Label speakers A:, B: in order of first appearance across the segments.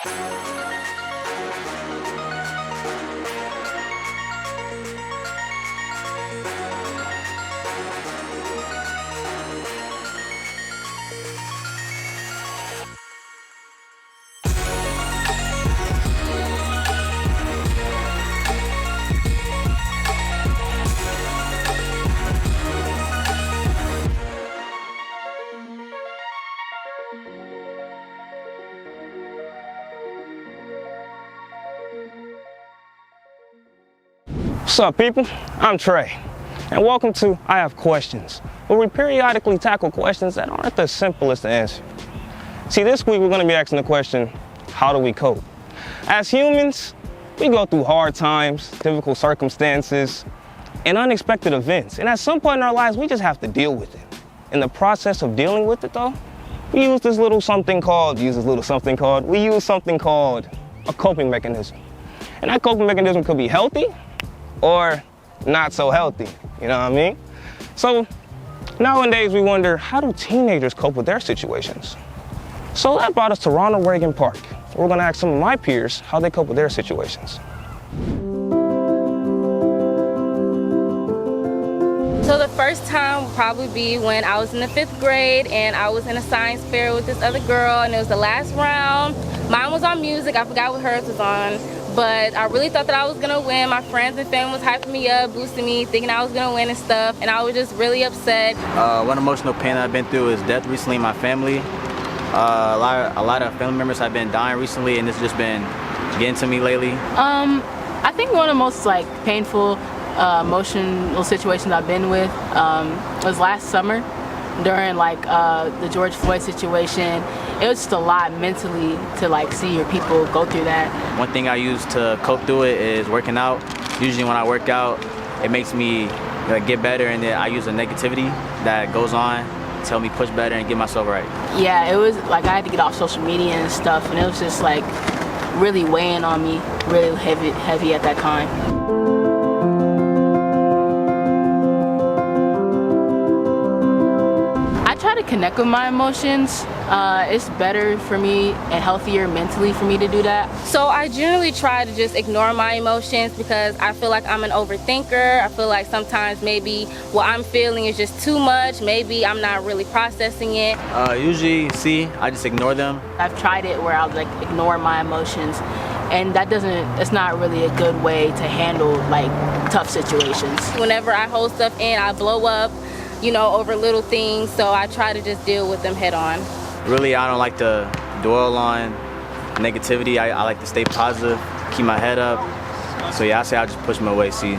A: What's up, people? I'm Trey, and welcome to I Have Questions, where we periodically tackle questions that aren't the simplest to answer. See, this week we're going to be asking the question, how do we cope? As humans, we go through hard times, difficult circumstances, and unexpected events, and at some point in our lives, we just have to deal with it. In the process of dealing with it, though, we use something called a coping mechanism. And that coping mechanism could be healthy or not so healthy, you know what I mean? So nowadays we wonder, how do teenagers cope with their situations? So that brought us to Ronald Reagan Park. We're gonna ask some of my peers how they cope with their situations.
B: So the first time would probably be when I was in the 5th grade and I was in a science fair with this other girl, and it was the last round. Mine was on music, I forgot what hers was on. But I really thought that I was gonna win. My friends and family was hyping me up, boosting me, thinking I was gonna win and stuff, and I was just really upset.
C: One emotional pain that I've been through is death recently in my family. A lot of family members have been dying recently, and this has just been getting to me lately.
D: I think one of the most painful emotional situations I've been with was last summer during the George Floyd situation. It was just a lot mentally to see your people go through that.
C: One thing I use to cope through it is working out. Usually when I work out, it makes me get better, and then I use the negativity that goes on to help me push better and get myself right.
D: Yeah, it was I had to get off social media and stuff, and it was just really weighing on me, really heavy at that time. I try to connect with my emotions. It's better for me and healthier mentally for me to do that.
B: So I generally try to just ignore my emotions because I feel like I'm an overthinker. I feel like sometimes maybe what I'm feeling is just too much. Maybe I'm not really processing it.
C: Usually, I just ignore them.
D: I've tried it where I'll ignore my emotions, and it's not really a good way to handle tough situations.
B: Whenever I hold stuff in, I blow up, over little things, so I try to just deal with them head on.
C: Really, I don't like to dwell on negativity. I like to stay positive, keep my head up. So yeah, I say I just push my way, see.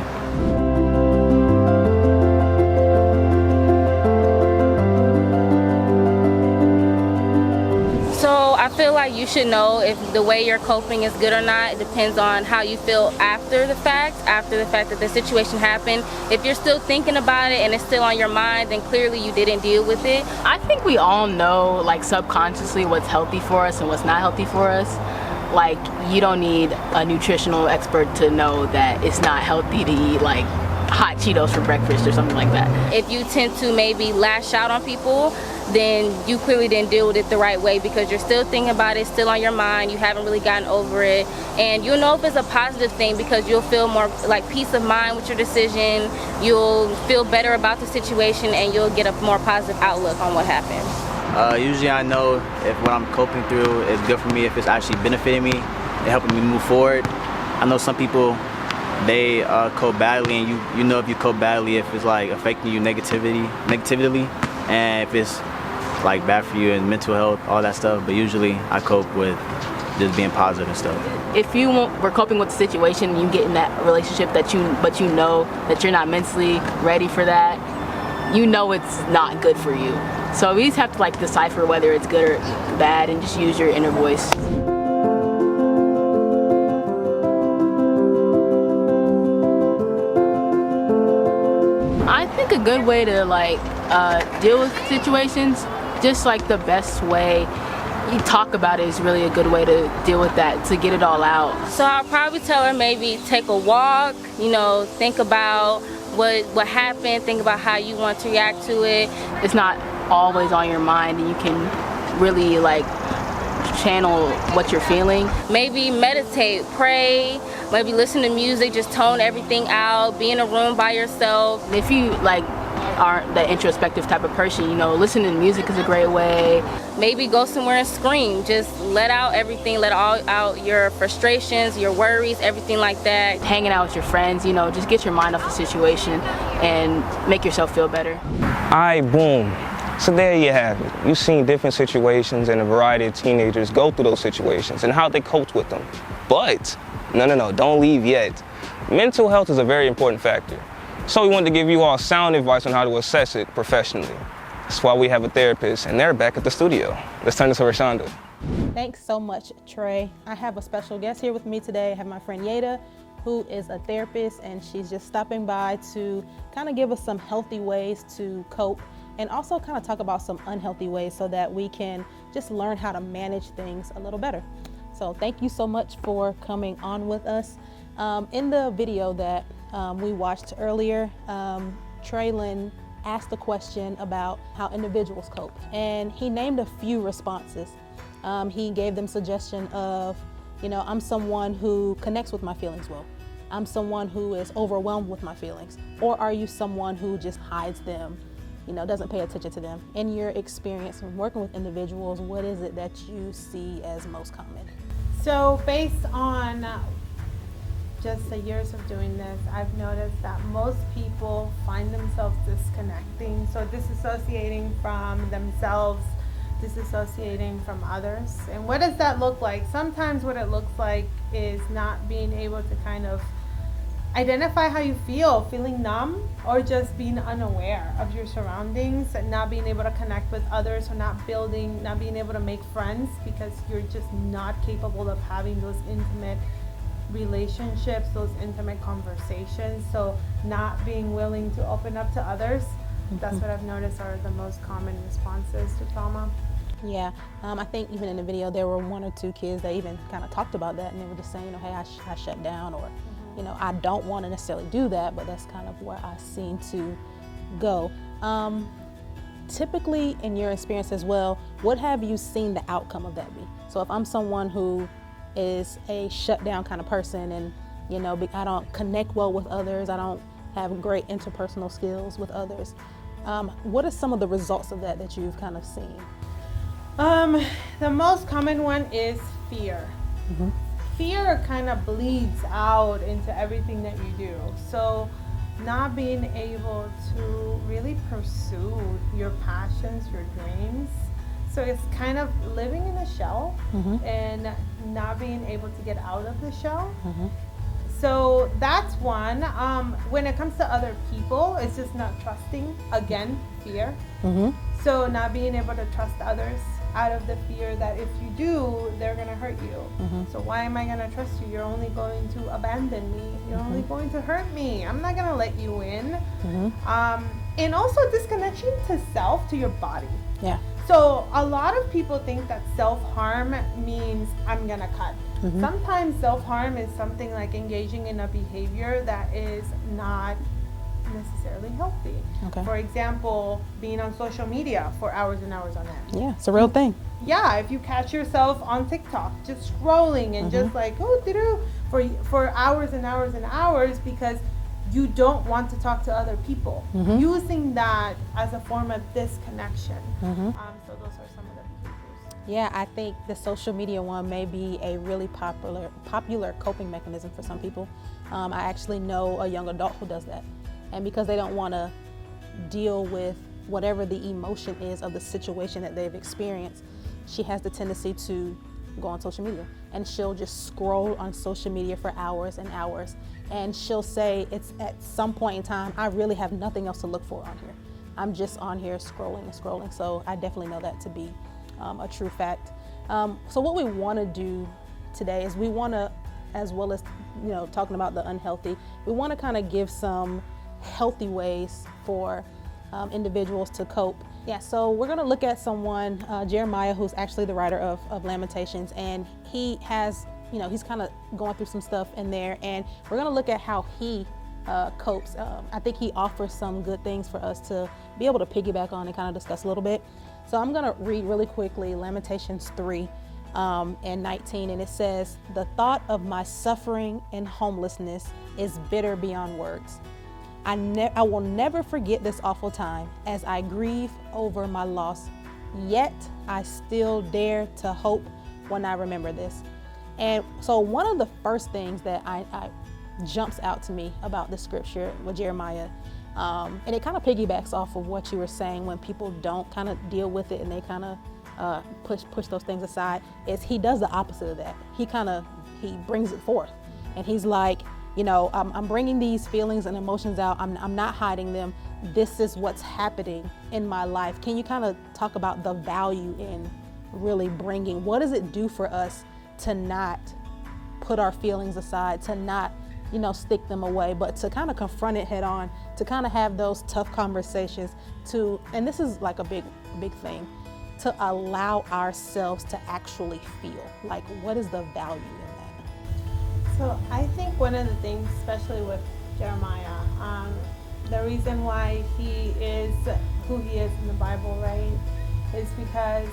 B: So I feel like you should know if the way you're coping is good or not. It depends on how you feel after the fact that the situation happened. If you're still thinking about it and it's still on your mind, then clearly you didn't deal with it.
D: I think we all know subconsciously what's healthy for us and what's not healthy for us. You don't need a nutritional expert to know that it's not healthy to eat hot Cheetos for breakfast or something like that.
B: If you tend to maybe lash out on people, then you clearly didn't deal with it the right way because you're still thinking about it, still on your mind, you haven't really gotten over it. And you'll know if it's a positive thing because you'll feel more peace of mind with your decision, you'll feel better about the situation, and you'll get a more positive outlook on what happened.
C: Usually I know if what I'm coping through is good for me, if it's actually benefiting me and helping me move forward. I know some people, they cope badly, and you know if you cope badly if it's affecting you negatively, and if it's bad for you and mental health, all that stuff. But usually I cope with just being positive and stuff.
D: If you were coping with the situation, you get in that relationship but you know that you're not mentally ready for that, it's not good for you. So we just have to decipher whether it's good or bad and just use your inner voice. I think a good way to deal with situations, just the best way you talk about it, is really a good way to deal with that, to get it all out.
B: So I'll probably tell her maybe take a walk, think about what happened, think about how you want to react to it.
D: It's not always on your mind, and you can really channel what you're feeling.
B: Maybe meditate, pray, maybe listen to music, just tone everything out, be in a room by yourself.
D: If you like aren't the introspective type of person, you know, listening to music is a great way.
B: Maybe go somewhere and scream. Just let out everything, let all out your frustrations, your worries, everything like that.
D: Hanging out with your friends, you know, just get your mind off the situation and make yourself feel better.
A: Boom. So there you have it. You've seen different situations and a variety of teenagers go through those situations and how they cope with them. But, no, don't leave yet. Mental health is a very important factor. So we wanted to give you all sound advice on how to assess it professionally. That's why we have a therapist, and they're back at the studio. Let's turn this over to Shonda.
E: Thanks so much, Trey. I have a special guest here with me today. I have my friend Yeda, who is a therapist, and she's just stopping by to kind of give us some healthy ways to cope and also kind of talk about some unhealthy ways so that we can just learn how to manage things a little better. So thank you so much for coming on with us. In the video that we watched earlier, Traylon asked a question about how individuals cope, and he named a few responses. He gave them suggestion of, you know, I'm someone who connects with my feelings well. I'm someone who is overwhelmed with my feelings. Or are you someone who just hides them, you know, doesn't pay attention to them? In your experience in working with individuals, what is it that you see as most common?
F: So based on just the years of doing this, I've noticed that most people find themselves disconnecting, so disassociating from themselves, disassociating from others. And what does that look like? Sometimes what it looks like is not being able to kind of identify how you feel, feeling numb, or just being unaware of your surroundings and not being able to connect with others, or not being able to make friends because you're just not capable of having those intimate relationships, those intimate conversations. So not being willing to open up to others. That's what I've noticed are the most common responses to trauma.
E: Yeah, I think even in the video there were one or two kids that even kind of talked about that, and they were just saying, you know, hey, I shut down, or you know, I don't want to necessarily do that, but that's kind of where I seem to go. Typically, in your experience as well, what have you seen the outcome of that be? So if I'm someone who is a shutdown kind of person, and you know, I don't connect well with others, I don't have great interpersonal skills with others, what are some of the results of that you've kind of seen?
F: The most common one is fear. Fear kind of bleeds out into everything that you do. So not being able to really pursue your passions, your dreams. So it's kind of living in a shell and not being able to get out of the shell. So that's one. When it comes to other people, it's just not trusting. Again, fear. So not being able to trust others out of the fear that if you do, they're gonna hurt you. So why am I gonna trust you? You're only going to abandon me. You're only going to hurt me. I'm not gonna let you in. And also disconnection to self, to your body.
E: Yeah.
F: So a lot of people think that self-harm means I'm gonna cut. Sometimes self-harm is something like engaging in a behavior that is not necessarily healthy. For example, being on social media for hours and hours on end.
E: Yeah, it's a real thing.
F: Yeah, if you catch yourself on TikTok just scrolling and just like for hours and hours and hours because you don't want to talk to other people, using that as a form of disconnection. So those are some of the behaviors.
E: Yeah, I think the social media one may be a really popular coping mechanism for some people. I actually know a young adult who does that. And because they don't want to deal with whatever the emotion is of the situation that they've experienced, she has the tendency to go on social media, and she'll just scroll on social media for hours and hours. And she'll say, it's at some point in time, I really have nothing else to look for on here. I'm just on here scrolling and scrolling. So I definitely know that to be a true fact. So what we want to do today is we want to, as well as, you know, talking about the unhealthy, we want to kind of give some healthy ways for individuals to cope. Yeah, so we're gonna look at someone, Jeremiah, who's actually the writer of Lamentations, and he has, you know, he's kind of going through some stuff in there, and we're gonna look at how he copes. I think he offers some good things for us to be able to piggyback on and kind of discuss a little bit. So I'm gonna read really quickly Lamentations 3, and 19, and it says, "The thought of my suffering and homelessness is bitter beyond words. I will never forget this awful time as I grieve over my loss, yet I still dare to hope when I remember this." And so one of the first things that I jumps out to me about the scripture with Jeremiah, and it kind of piggybacks off of what you were saying when people don't kind of deal with it and they kind of push those things aside, is he does the opposite of that. He brings it forth, and he's like, you know, I'm bringing these feelings and emotions out. I'm not hiding them. This is what's happening in my life. Can you kind of talk about the value in really bringing, what does it do for us to not put our feelings aside, to not, you know, stick them away, but to kind of confront it head on, to kind of have those tough conversations, and this is like a big thing, to allow ourselves to actually feel. Like, what is the value in that?
F: So I think one of the things, especially with Jeremiah, the reason why he is who he is in the Bible, right, is because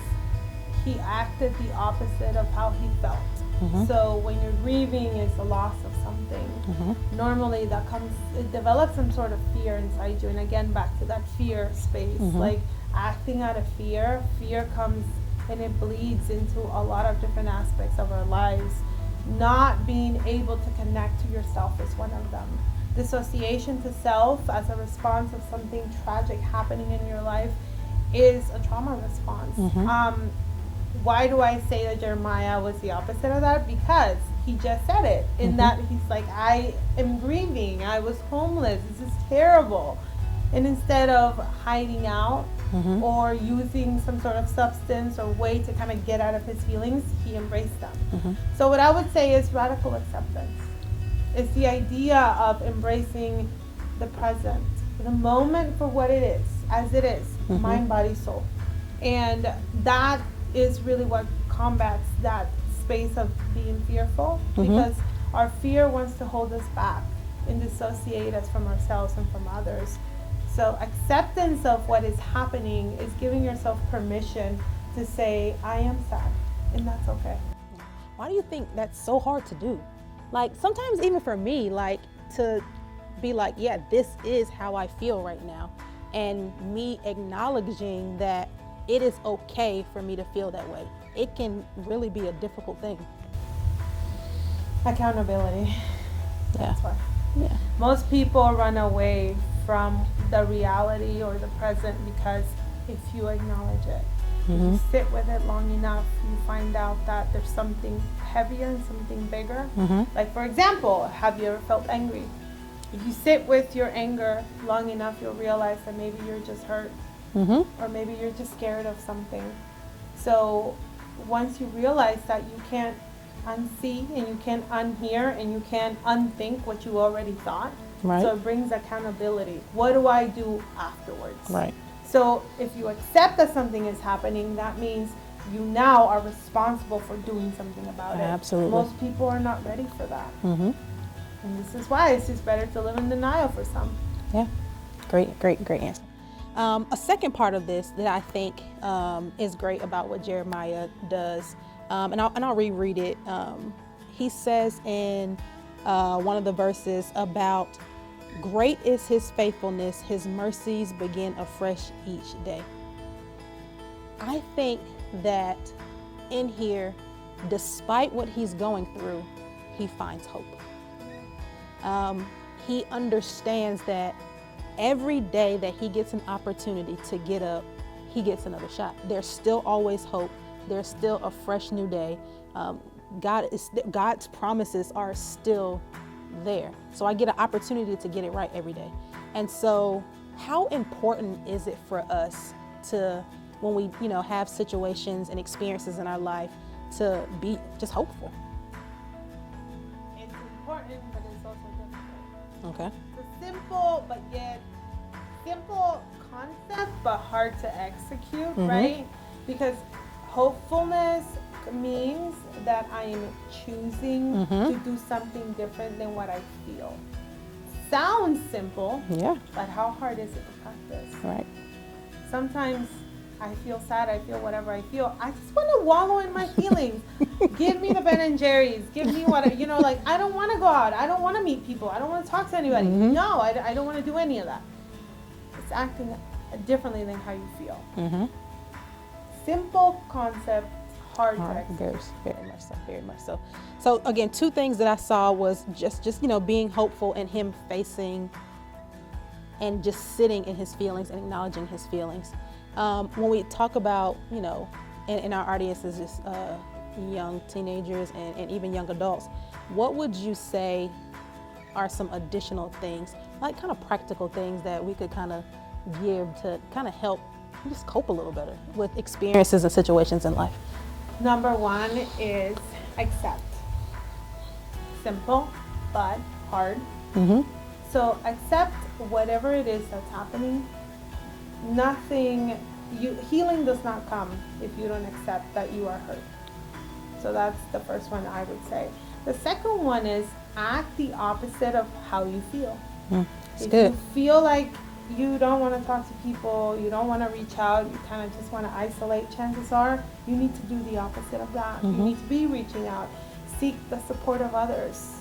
F: he acted the opposite of how he felt. Mm-hmm. So when you're grieving is the loss of something, mm-hmm. normally it develops some sort of fear inside you. And again, back to that fear space, mm-hmm. like acting out of fear comes and it bleeds into a lot of different aspects of our lives. Not being able to connect to yourself is one of them. Dissociation to self as a response of something tragic happening in your life is a trauma response. Mm-hmm. Why do I say that Jeremiah was the opposite of that? Because he just said it, in mm-hmm. that he's like, I am grieving, I was homeless, this is terrible. And instead of hiding out, mm-hmm. or using some sort of substance or way to kind of get out of his feelings, he embraced them. Mm-hmm. So what I would say is radical acceptance. It's the idea of embracing the present, the moment for what it is, as it is, mm-hmm. mind, body, soul. And that is really what combats that space of being fearful, mm-hmm. because our fear wants to hold us back and dissociate us from ourselves and from others. So acceptance of what is happening is giving yourself permission to say, I am sad, and that's okay.
E: Why do you think that's so hard to do? Like, sometimes even for me, like, to be like, yeah, this is how I feel right now, and me acknowledging that it is okay for me to feel that way. It can really be a difficult thing.
F: Accountability.
E: Yeah.
F: That's why.
E: Yeah.
F: Most people run away from the reality or the present because if you acknowledge it, mm-hmm. if you sit with it long enough, you find out that there's something heavier and something bigger. Mm-hmm. Like, for example, have you ever felt angry? If you sit with your anger long enough, you'll realize that maybe you're just hurt. Mm-hmm. Or maybe you're just scared of something. So once you realize that you can't unsee and you can't unhear and you can't unthink what you already thought, right. So it brings accountability. What do I do afterwards?
E: Right.
F: So if you accept that something is happening, that means you now are responsible for doing something about it.
E: Absolutely.
F: Most people are not ready for that. Mm-hmm. And this is why it's just better to live in denial for some.
E: Yeah. Great answer. A second part of this that I think is great about what Jeremiah does, and I'll reread it. He says in one of the verses about, great is his faithfulness, his mercies begin afresh each day. I think that in here, despite what he's going through, he finds hope. He understands that every day that he gets an opportunity to get up, he gets another shot. There's still always hope. There's still a fresh new day. God's promises are still there. So I get an opportunity to get it right every day. And so how important is it for us to, when we, have situations and experiences in our life, to be just hopeful?
F: It's important, but it's also difficult.
E: Okay.
F: It's a simple concept, but hard to execute, mm-hmm. right? Because hopefulness means that I am choosing mm-hmm. to do something different than what I feel. Sounds simple,
E: yeah,
F: but how hard is it to practice?
E: Right.
F: Sometimes I feel sad, I feel whatever I feel. I just want to wallow in my feelings. Give me the Ben and Jerry's. Give me what, you know, like, I don't want to go out. I don't want to meet people. I don't want to talk to anybody. No, I don't want to do any of that. It's acting differently than how you feel. Simple concept, hard to execute.
E: Very much so, very much so. So again, two things that I saw was just you know, being hopeful and him facing and just sitting in his feelings and acknowledging his feelings. When we talk about, you know, in our audience is just young teenagers and even young adults, what would you say are some additional things, like kind of practical things that we could kind of give to kind of help just cope a little better with experiences and situations in life?
F: Number one is accept. Simple, but hard. So accept whatever it is that's happening. Healing does not come if you don't accept that you are hurt. So that's the first one I would say. The second one is act the opposite of how you feel. If you feel like you don't want to talk to people, you don't want to reach out, you kind of just want to isolate, chances are you need to do the opposite of that. You need to be reaching out, seek the support of others.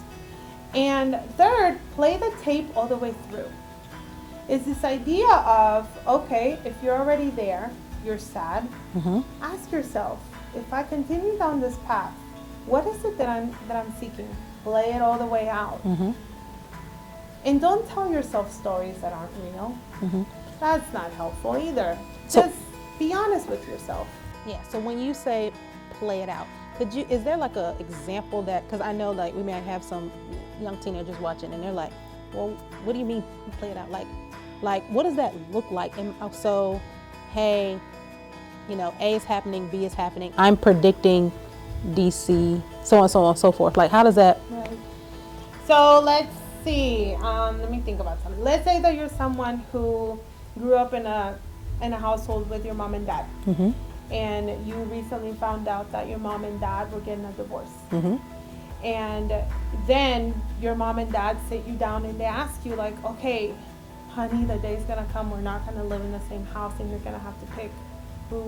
F: And third, play the tape all the way through. It's this idea of, okay, if you're already there, you're sad, ask yourself, if I continue down this path, what is it that I'm seeking? Play it all the way out. And don't tell yourself stories that aren't real. That's not helpful either. Just be honest with yourself.
E: Yeah, so when you say play it out, is there like a example that, because I know like we may have some young teenagers watching and they're like, well, what do you mean play it out? Like what does that look like? And so, hey, you know, A is happening, B is happening, I'm predicting DC, so on, so forth. Like, how does that?
F: Right. So let's see. Let me think about something. Let's say that you're someone who grew up in a household with your mom and dad, and you recently found out that your mom and dad were getting a divorce. And then your mom and dad sit you down and they ask you like, okay, honey, the day's gonna come, we're not gonna live in the same house and you're gonna have to pick who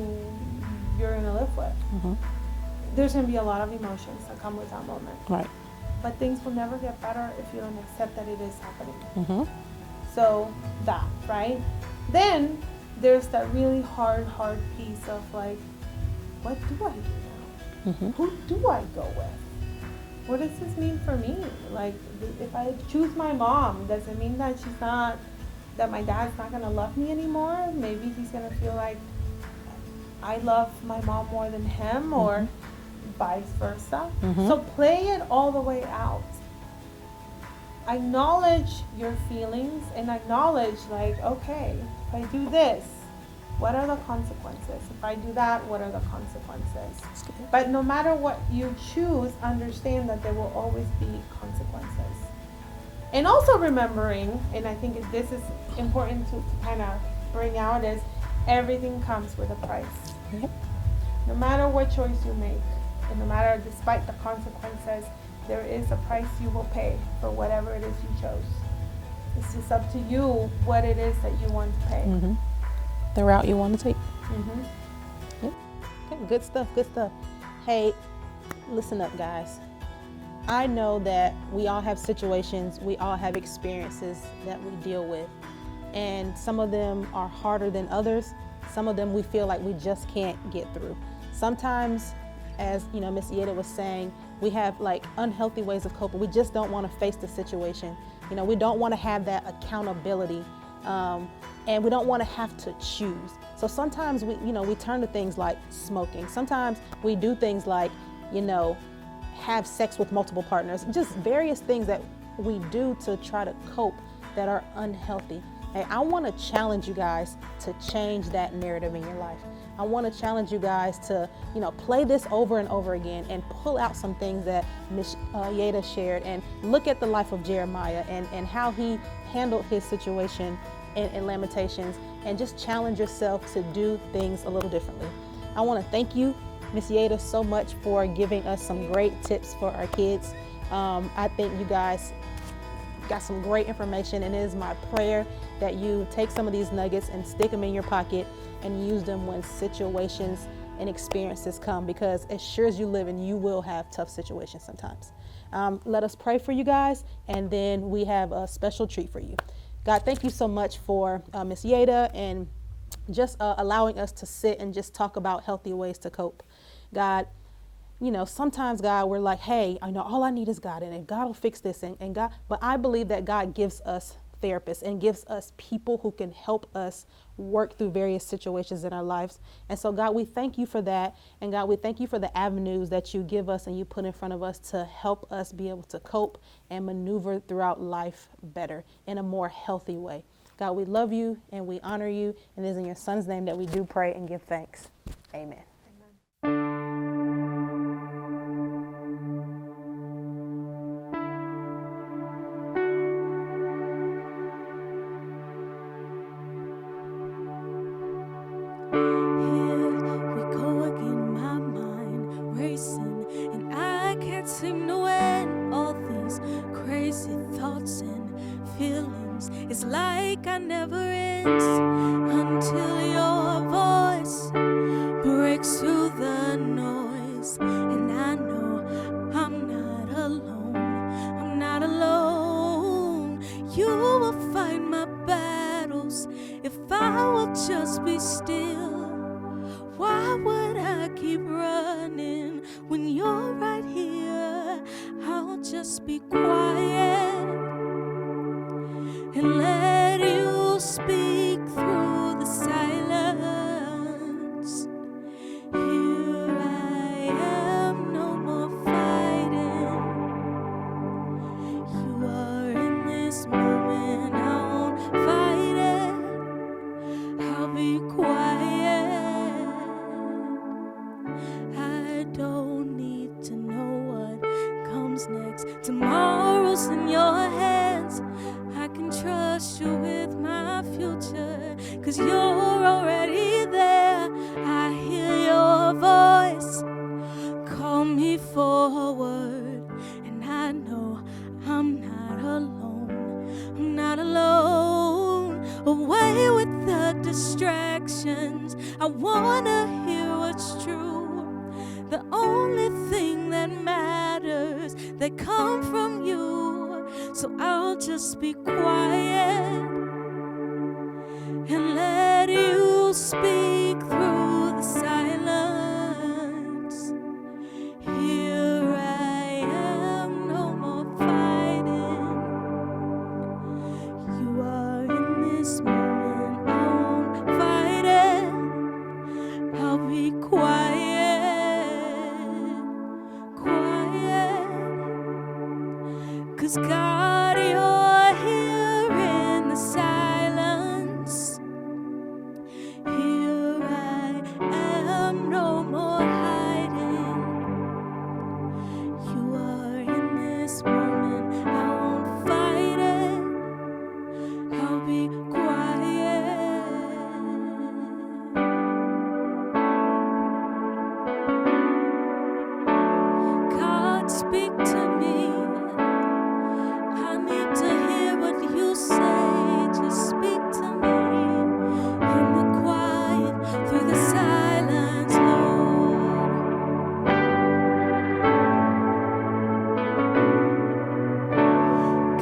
F: you're gonna live with. There's gonna be a lot of emotions that come with that moment.
E: Right.
F: But things will never get better if you don't accept that it is happening. So that, right? Then there's that really hard piece of like, what do I do now? Who do I go with? What does this mean for me? Like, if I choose my mom, does it mean that that my dad's not gonna love me anymore? Maybe he's gonna feel like I love my mom more than him, or vice versa. So play it all the way out. Acknowledge your feelings and acknowledge like, okay, if I do this, what are the consequences? If I do that, what are the consequences? But no matter what you choose, understand that there will always be consequences. And also remembering, and I think this is important to kind of bring out, is everything comes with a price. No matter what choice you make, and no matter, despite the consequences, there is a price you will pay for whatever it is you chose. It's just up to you what it is that you want to pay.
E: The route you want to take. Yep. Okay, good stuff, good stuff. Hey, listen up, guys. I know that we all have situations, we all have experiences that we deal with, and some of them are harder than others. Some of them we feel like we just can't get through. Sometimes, as you know, Miss Yeda was saying, we have like unhealthy ways of coping. We just don't want to face the situation. You know, we don't want to have that accountability, and we don't want to have to choose. So sometimes we turn to things like smoking. Sometimes we do things like, have sex with multiple partners. Just various things that we do to try to cope that are unhealthy. Hey, I want to challenge you guys to change that narrative in your life. I want to challenge you guys to, play this over and over again and pull out some things that Ms. Yeda shared, and look at the life of Jeremiah and how he handled his situation in Lamentations, and just challenge yourself to do things a little differently. I want to thank you, Ms. Yeda, so much for giving us some great tips for our kids. I think you guys got some great information, and it is my prayer that you take some of these nuggets and stick them in your pocket and use them when situations and experiences come, because as sure as you live, and you will have tough situations sometimes. Let us pray for you guys, and then we have a special treat for you. God, thank you so much for Miss Yeda and just allowing us to sit and just talk about healthy ways to cope. God, you know, sometimes, God, we're like, hey, I know all I need is God, and God will fix this, and God, but I believe that God gives us therapists and gives us people who can help us work through various situations in our lives. And so, God, we thank you for that. And God, we thank you for the avenues that you give us and you put in front of us to help us be able to cope and maneuver throughout life better in a more healthy way. God, we love you and we honor you. And it is in your son's name that we do pray and give thanks. Amen.
G: Seem to end all these crazy thoughts and feelings. It's like I never ends until your voice breaks through the noise. And I know I'm not alone. I'm not alone. You will fight my battles if I will just be still. Why would I keep running when you're right here? I'll just be quiet and let you speak through the silence. Here I am, no more fighting. You are in this moment, I won't fight it. I'll be quiet. I don't need to know what comes next. Tomorrow's in your hands. I can trust you with my future, 'cause you're already there. I hear your voice call me forward, and I know I'm not alone. I'm not alone. Away with the distractions. I wanna hear what's true. The only thing that matters, they come from you. So I'll just be quiet and let you speak through the silence. Here I am, no more fighting. You are in this moment, I won't fight it. I'll be quiet. Cause God, you're here in the silence. Here I am, no more hiding. You are in this moment, I won't fight it. I'll be quiet. God, speak to me. I need to hear what you say. Just speak to me in the quiet, through the silence, Lord.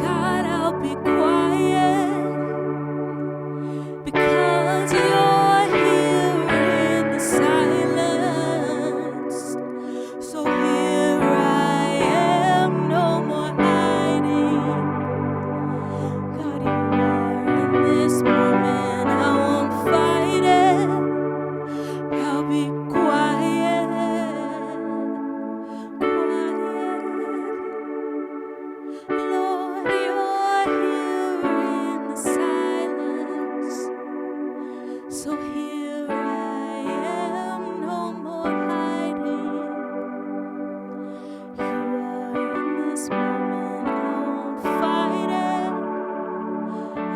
G: God, I'll be quiet because you're here in the silence. So here I am, no more hiding. God, you are in this moment, I won't fight it. I'll be quiet, quiet. Lord, you're here in the silence. So here I am, no more hiding. You are in this moment, I won't fight it.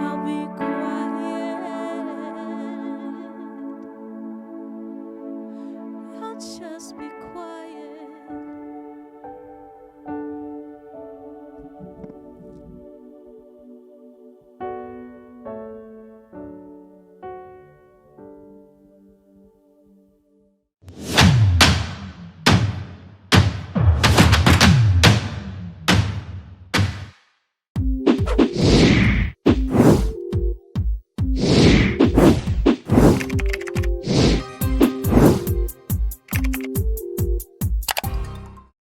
G: I'll be quiet. I'll just be